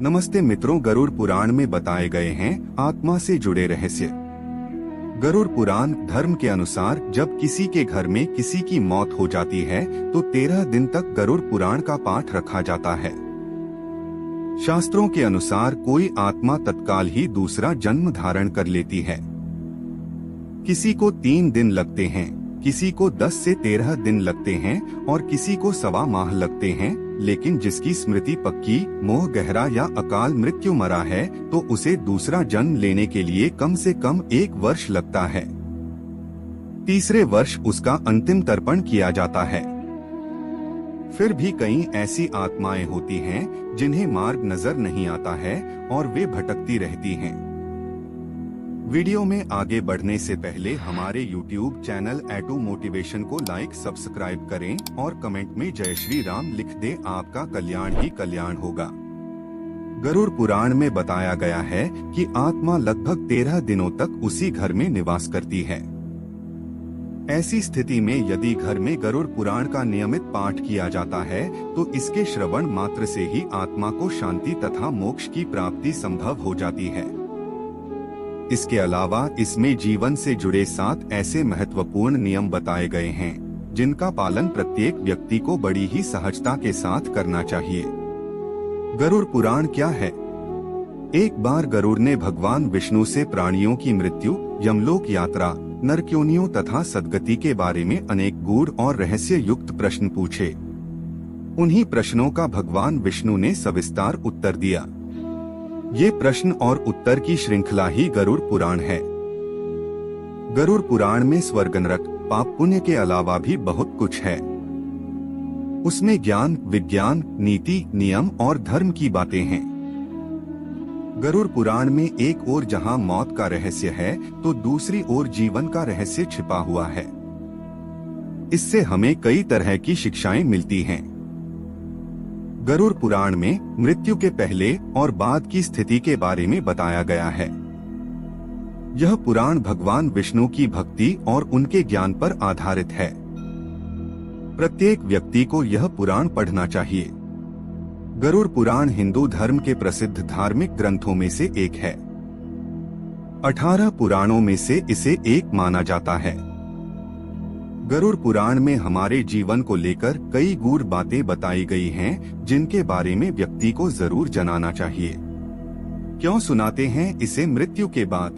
नमस्ते मित्रों, गरुड़ पुराण में बताए गए हैं आत्मा से जुड़े रहस्य। गरुड़ पुराण धर्म के अनुसार जब किसी के घर में किसी की मौत हो जाती है तो 13 दिन तक गरुड़ पुराण का पाठ रखा जाता है। शास्त्रों के अनुसार कोई आत्मा तत्काल ही दूसरा जन्म धारण कर लेती है। किसी को 3 दिन लगते हैं, किसी को 10 से 13 दिन लगते हैं और किसी को 1.25 माह लगते हैं। लेकिन जिसकी स्मृति पक्की, मोह गहरा या अकाल मृत्यु मरा है तो उसे दूसरा जन्म लेने के लिए कम से कम 1 वर्ष लगता है। तीसरे वर्ष उसका अंतिम तर्पण किया जाता है। फिर भी कई ऐसी आत्माएं होती हैं जिन्हें मार्ग नजर नहीं आता है और वे भटकती रहती हैं। वीडियो में आगे बढ़ने से पहले हमारे YouTube चैनल एटू मोटिवेशन को लाइक सब्सक्राइब करें और कमेंट में जय श्री राम लिख दें। आपका कल्याण ही कल्याण होगा। गरुड़ पुराण में बताया गया है कि आत्मा लगभग 13 दिनों तक उसी घर में निवास करती है। ऐसी स्थिति में यदि घर में गरुड़ पुराण का नियमित पाठ किया जाता है तो इसके श्रवण मात्र से ही आत्मा को शांति तथा मोक्ष की प्राप्ति संभव हो जाती है। इसके अलावा इसमें जीवन से जुड़े 7 ऐसे महत्वपूर्ण नियम बताए गए हैं जिनका पालन प्रत्येक व्यक्ति को बड़ी ही सहजता के साथ करना चाहिए। गरुड़ पुराण क्या है? एक बार गरुड़ ने भगवान विष्णु से प्राणियों की मृत्यु, यमलोक यात्रा, नरक्योनियों तथा सद्गति के बारे में अनेक गूढ़ और रहस्य युक्त प्रश्न पूछे। उन्हीं प्रश्नों का भगवान विष्णु ने सविस्तार उत्तर दिया। ये प्रश्न और उत्तर की श्रृंखला ही गरुड़ पुराण है। गरुड़ पुराण में स्वर्ग नरक, पाप पुण्य के अलावा भी बहुत कुछ है। उसमें ज्ञान, विज्ञान, नीति, नियम और धर्म की बातें हैं। गरुड़ पुराण में एक ओर जहां मौत का रहस्य है तो दूसरी ओर जीवन का रहस्य छिपा हुआ है। इससे हमें कई तरह की शिक्षाएं मिलती हैं। गरुड़ पुराण में मृत्यु के पहले और बाद की स्थिति के बारे में बताया गया है। यह पुराण भगवान विष्णु की भक्ति और उनके ज्ञान पर आधारित है। प्रत्येक व्यक्ति को यह पुराण पढ़ना चाहिए। गरुड़ पुराण हिंदू धर्म के प्रसिद्ध धार्मिक ग्रंथों में से एक है। 18 पुराणों में से इसे एक माना जाता है। गरुड़ पुराण में हमारे जीवन को लेकर कई गूढ़ बातें बताई गई हैं जिनके बारे में व्यक्ति को जरूर जानना चाहिए। क्यों सुनाते हैं इसे मृत्यु के बाद?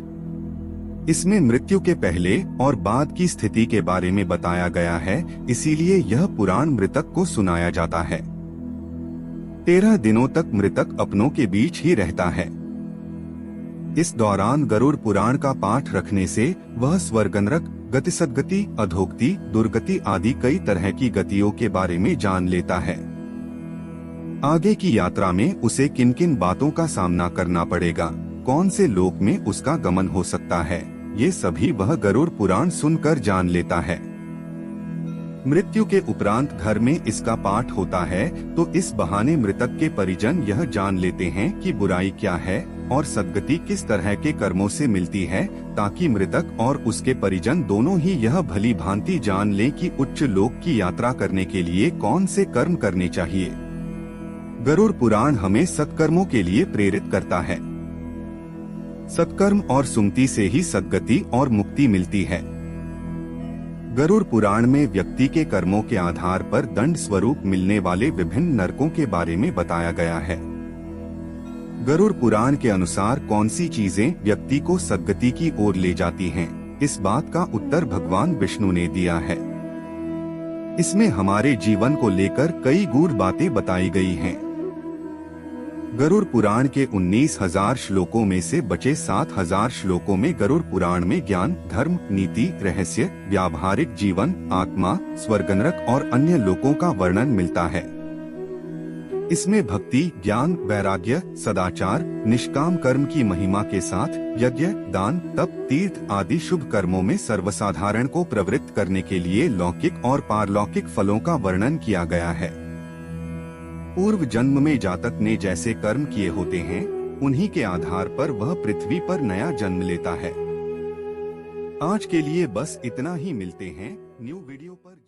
इसमें मृत्यु के पहले और बाद की स्थिति के बारे में बताया गया है, इसीलिए यह पुराण मृतक को सुनाया जाता है। 13 दिनों तक मृतक अपनों के बीच ही रहता है। इस दौरान गरुड़ पुराण का पाठ रखने से वह स्वर्ग नरक, गति सद्गति, अधोगति, दुर्गति आदि कई तरह की गतियों के बारे में जान लेता है। आगे की यात्रा में उसे किन किन बातों का सामना करना पड़ेगा, कौन से लोक में उसका गमन हो सकता है, ये सभी वह गरुड़ पुराण सुनकर जान लेता है। मृत्यु के उपरांत घर में इसका पाठ होता है तो इस बहाने मृतक के परिजन यह जान लेते हैं कि बुराई क्या है और सद्गति किस तरह के कर्मों से मिलती है, ताकि मृतक और उसके परिजन दोनों ही यह भली भांति जान लें कि उच्च लोक की यात्रा करने के लिए कौन से कर्म करने चाहिए। गरुड़ पुराण हमें सत्कर्मों के लिए प्रेरित करता है। सत्कर्म और सुमति से ही सद्गति और मुक्ति मिलती है। गरुड़ पुराण में व्यक्ति के कर्मों के आधार पर दंड स्वरूप मिलने वाले विभिन्न नरकों के बारे में बताया गया है। गरुड़ पुराण के अनुसार कौन सी चीजें व्यक्ति को सद्गति की ओर ले जाती हैं, इस बात का उत्तर भगवान विष्णु ने दिया है। इसमें हमारे जीवन को लेकर कई गूढ़ बातें बताई गई हैं। गरुड़ पुराण के 19,000 श्लोकों में से बचे 7,000 श्लोकों में गरुड़ पुराण में ज्ञान, धर्म, नीति, रहस्य, व्यावहारिक जीवन, आत्मा, स्वर्ग नरक और अन्य लोकों का वर्णन मिलता है। इसमें भक्ति, ज्ञान, वैराग्य, सदाचार, निष्काम कर्म की महिमा के साथ यज्ञ, दान, तप, तीर्थ आदि शुभ कर्मों में सर्वसाधारण को प्रवृत्त करने के लिए लौकिक और पारलौकिक फलों का वर्णन किया गया है। पूर्व जन्म में जातक ने जैसे कर्म किए होते हैं उन्हीं के आधार पर वह पृथ्वी पर नया जन्म लेता है। आज के लिए बस इतना ही। मिलते हैं न्यू वीडियो पर।